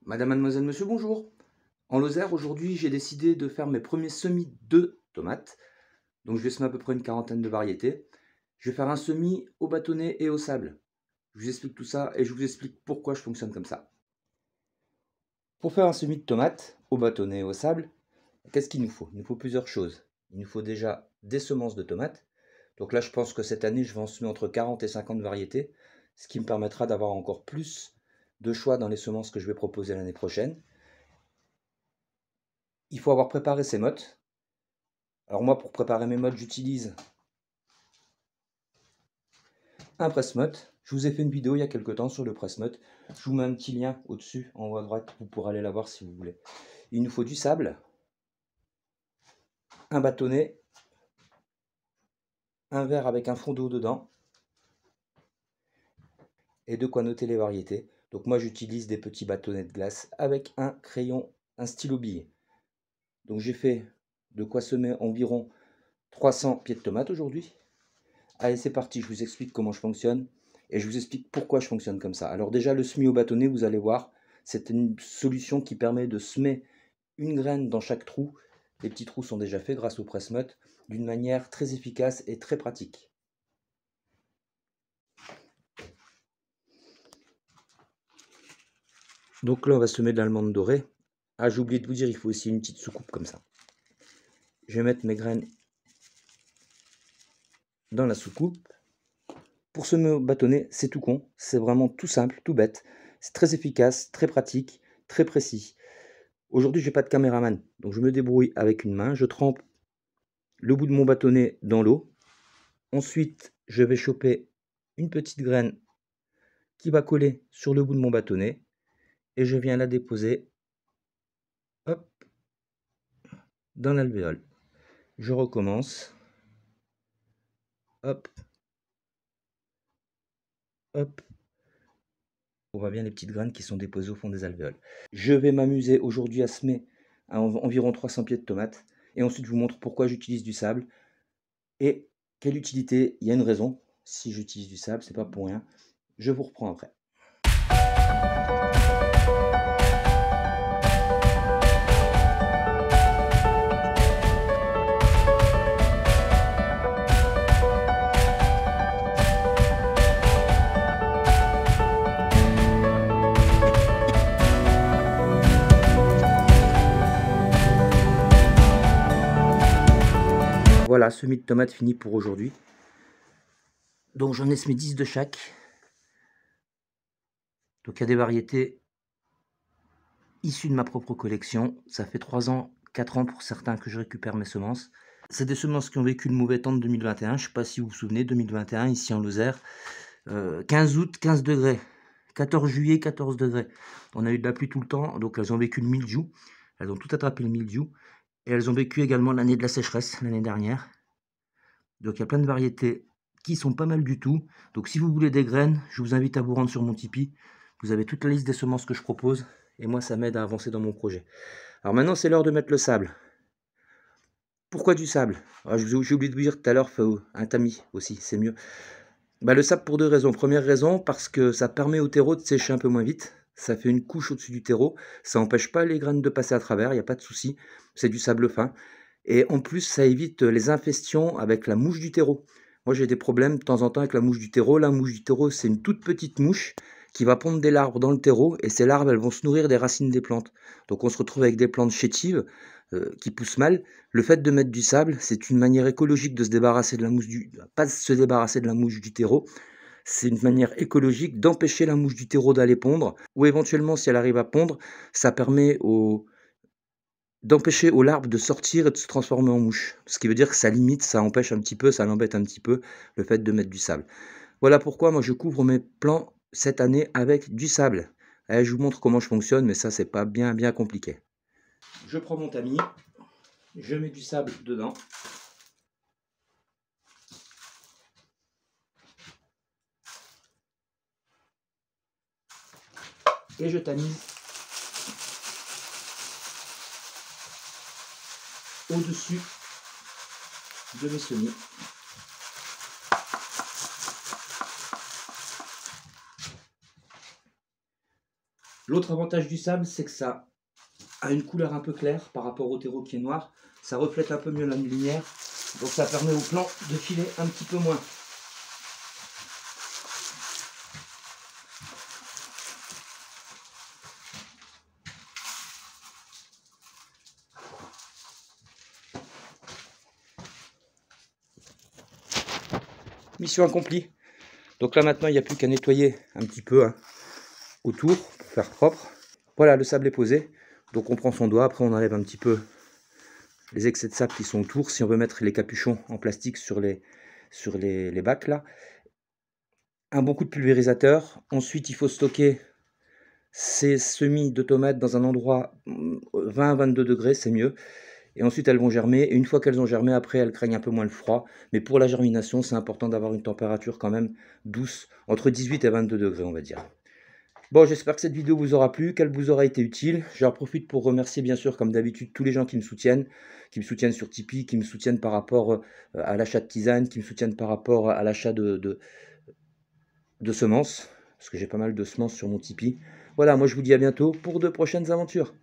Madame, mademoiselle, monsieur, bonjour. En Lozère, aujourd'hui, j'ai décidé de faire mes premiers semis de tomates. Donc, je vais semer à peu près une quarantaine de variétés. Je vais faire un semis au bâtonnet et au sable. Je vous explique tout ça et je vous explique pourquoi je fonctionne comme ça. Pour faire un semis de tomates au bâtonnet et au sable, qu'est-ce qu'il nous faut? Il nous faut plusieurs choses. Il nous faut déjà des semences de tomates. Donc là, je pense que cette année, je vais en semer entre 40 et 50 variétés, ce qui me permettra d'avoir encore plus de choix dans les semences que je vais proposer l'année prochaine. Il faut avoir préparé ses mottes. Alors moi, pour préparer mes mottes, j'utilise un presse-motte. Je vous ai fait une vidéo il y a quelques temps sur le presse-motte. Je vous mets un petit lien au-dessus, en haut à droite. Vous pourrez aller la voir si vous voulez. Il nous faut du sable, un bâtonnet, un verre avec un fond d'eau dedans et de quoi noter les variétés. Donc moi, j'utilise des petits bâtonnets de glace avec un crayon, un stylo billet. Donc j'ai fait de quoi semer environ 300 pieds de tomates aujourd'hui. Allez, c'est parti, je vous explique comment je fonctionne et je vous explique pourquoi je fonctionne comme ça. Alors déjà, le semis au bâtonnet, vous allez voir, c'est une solution qui permet de semer une graine dans chaque trou. Les petits trous sont déjà faits grâce au presse-motte d'une manière très efficace et très pratique. Donc là, on va semer de l'allemande dorée. Ah, j'ai oublié de vous dire, il faut aussi une petite soucoupe comme ça. Je vais mettre mes graines dans la soucoupe. Pour semer au bâtonnet, c'est tout con, c'est vraiment tout simple, tout bête. C'est très efficace, très pratique, très précis. Aujourd'hui, je n'ai pas de caméraman, donc je me débrouille avec une main. Je trempe le bout de mon bâtonnet dans l'eau. Ensuite, je vais choper une petite graine qui va coller sur le bout de mon bâtonnet et je viens la déposer, hop, dans l'alvéole. Je recommence, hop, hop. On voit bien les petites graines qui sont déposées au fond des alvéoles. Je vais m'amuser aujourd'hui à semer à environ 300 pieds de tomates et ensuite je vous montre pourquoi j'utilise du sable et quelle utilité. Il y a une raison. Si j'utilise du sable, c'est pas pour rien. Je vous reprends après. Voilà, semis de tomates fini pour aujourd'hui. Donc j'en ai semé 10 de chaque. Donc il y a des variétés issues de ma propre collection. Ça fait 3 ans, 4 ans pour certains que je récupère mes semences. C'est des semences qui ont vécu le mauvais temps de 2021. Je ne sais pas si vous vous souvenez, 2021 ici en Lozère. 15 août, 15 degrés. 14 juillet, 14 degrés. On a eu de la pluie tout le temps, donc elles ont vécu le mildiou. Elles ont tout attrapé le mildiou. Et elles ont vécu également l'année de la sécheresse, l'année dernière. Donc il y a plein de variétés qui sont pas mal du tout. Donc si vous voulez des graines, je vous invite à vous rendre sur mon Tipeee. Vous avez toute la liste des semences que je propose. Et moi, ça m'aide à avancer dans mon projet. Alors maintenant, c'est l'heure de mettre le sable. Pourquoi du sable? J'ai oublié de vous dire tout à l'heure, un tamis aussi, c'est mieux. Le sable pour deux raisons. Première raison, parce que ça permet au terreau de sécher un peu moins vite. Ça fait une couche au-dessus du terreau. Ça n'empêche pas les graines de passer à travers, il n'y a pas de souci. C'est du sable fin. Et en plus, ça évite les infestations avec la mouche du terreau. Moi, j'ai des problèmes de temps en temps avec la mouche du terreau. La mouche du terreau, c'est une toute petite mouche qui va pondre des larves dans le terreau. Et ces larves, elles vont se nourrir des racines des plantes. Donc, on se retrouve avec des plantes chétives qui poussent mal. Le fait de mettre du sable, c'est une manière écologique de se débarrasser de la mouche pas se débarrasser de la mouche du terreau. C'est une manière écologique d'empêcher la mouche du terreau d'aller pondre. Ou éventuellement, si elle arrive à pondre, ça permet d'empêcher aux larves de sortir et de se transformer en mouche. Ce qui veut dire que ça limite, ça empêche un petit peu, ça l'embête un petit peu, le fait de mettre du sable. Voilà pourquoi moi je couvre mes plants cette année avec du sable. Je vous montre comment je fonctionne, mais ça c'est pas bien compliqué. Je prends mon tamis, je mets du sable dedans. Et je tamise au-dessus de mes semis. L'autre avantage du sable, c'est que ça a une couleur un peu claire par rapport au terreau qui est noir. Ça reflète un peu mieux la lumière, donc ça permet au plan de filer un petit peu moins. Mission accomplie. Donc là maintenant il n'y a plus qu'à nettoyer un petit peu hein, autour pour faire propre. Voilà, le sable est posé. Donc on prend son doigt, après on enlève un petit peu les excès de sable qui sont autour. Si on veut mettre les capuchons en plastique sur les bacs là. Un bon coup de pulvérisateur. Ensuite il faut stocker ces semis de tomates dans un endroit 20-22 degrés, c'est mieux. Et ensuite elles vont germer, et une fois qu'elles ont germé, après elles craignent un peu moins le froid. Mais pour la germination, c'est important d'avoir une température quand même douce, entre 18 et 22 degrés on va dire. Bon, j'espère que cette vidéo vous aura plu, qu'elle vous aura été utile. J'en profite pour remercier bien sûr, comme d'habitude, tous les gens qui me soutiennent sur Tipeee, qui me soutiennent par rapport à l'achat de tisane, qui me soutiennent par rapport à l'achat de semences, parce que j'ai pas mal de semences sur mon Tipeee. Voilà, moi je vous dis à bientôt pour de prochaines aventures.